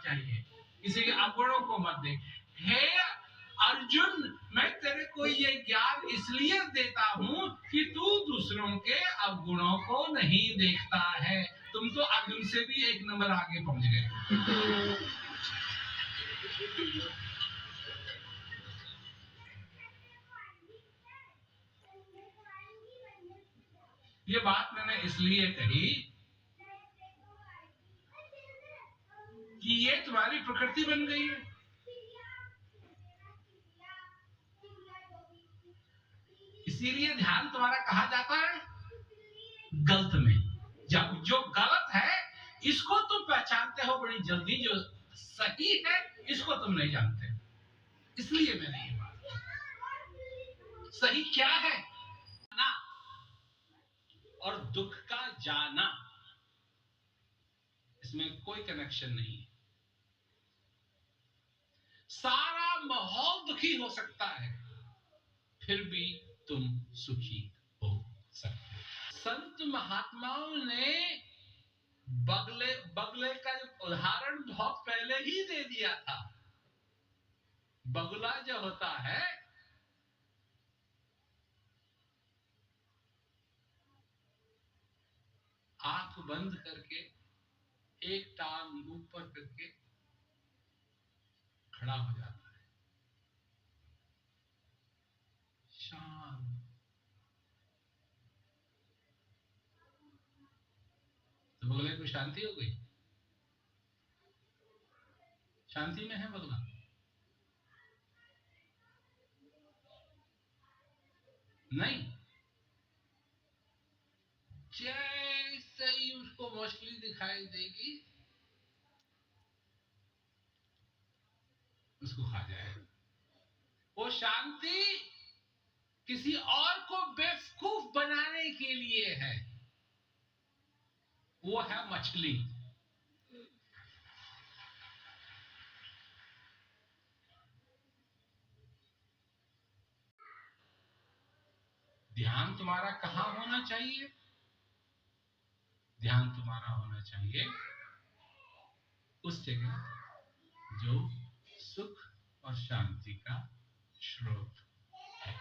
चाहिए, किसी के अवगुणों को मत देख। हे अर्जुन, मैं तेरे को ये ज्ञान इसलिए देता हूं कि तू दूसरों के अवगुणों को नहीं देखता है। तुम तो अर्जुन से भी एक नंबर आगे पहुंच गए। ये बात मैंने इसलिए कही कि ये तुम्हारी प्रकृति बन गई है। इसीलिए ध्यान तुम्हारा कहा जाता है गलत में। जब जो गलत है इसको तुम पहचानते हो बड़ी जल्दी, जो सही है इसको तुम नहीं जानते। इसलिए मैंने ये बात, सही क्या है ना, और दुख का जाना, इसमें कोई कनेक्शन नहीं है। सारा माहौल दुखी हो सकता है, फिर भी तुम सुखी हो सकते हो। संत महात्माओं ने बगले का उदाहरण बहुत पहले ही दे दिया था। बगुला जो होता है आंख बंद करके एक टांग ऊपर करके खड़ा हो जाता है, शांत। तो बगुले को शांति हो गई, शांति में है बगुला। नहीं, जैसे ही उसको मछली दिखाई देगी उसको खा जाएगा। वो शांति किसी और को बेवकूफ बनाने के लिए है, वो है मछली। ध्यान तुम्हारा कहां होना चाहिए? ध्यान तुम्हारा होना चाहिए उस जगह जो सुख और शांति का स्रोत है।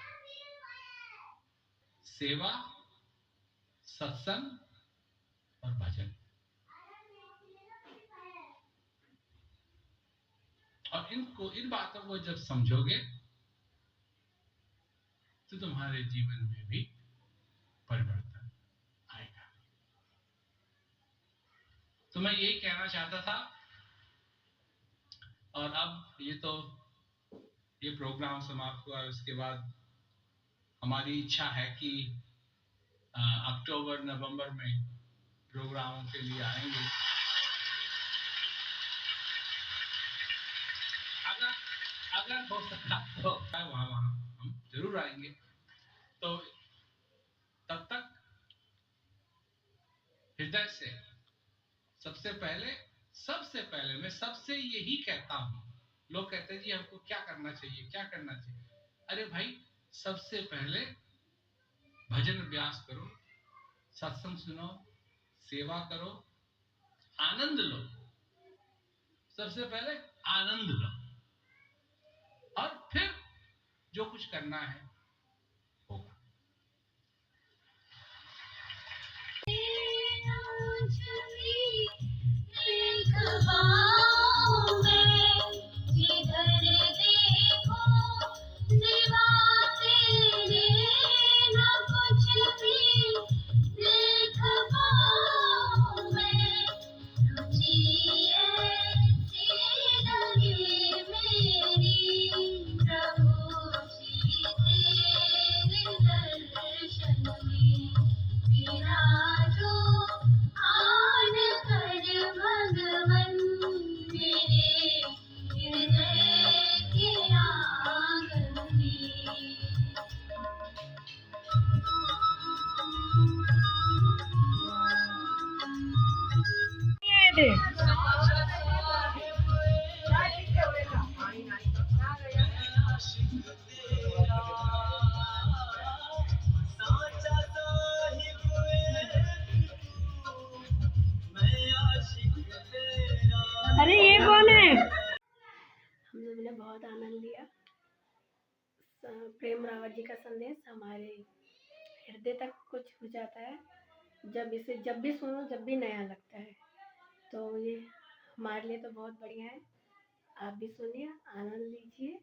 सेवा, सत्संग और भजन, और इन बातों को जब समझोगे तो तुम्हारे जीवन में भी परिवर्तन आएगा। तो मैं यही कहना चाहता था। और अब ये प्रोग्राम समाप्त हुआ, उसके बाद हमारी इच्छा है कि अक्टूबर नवंबर में प्रोग्रामों के लिए आएंगे। अगर हो सकता तो वहां हम जरूर आएंगे। तो तब तक हृदय से सबसे पहले मैं सबसे यही कहता हूं। लोग कहते हैं जी हमको क्या करना चाहिए। अरे भाई, सबसे पहले भजन अभ्यास करो, सत्संग सुनो, सेवा करो, आनंद लो। सबसे पहले आनंद लो, और फिर जो कुछ करना है होगा। आन कर भगवन बहुत आनंद लिया। प्रेम रावत जी का संदेश हमारे हृदय तक कुछ हो जाता है, जब भी सुनो जब भी नया लगता है। तो ये हमारे लिए तो बहुत बढ़िया है। आप भी सुनिए, आनंद लीजिए।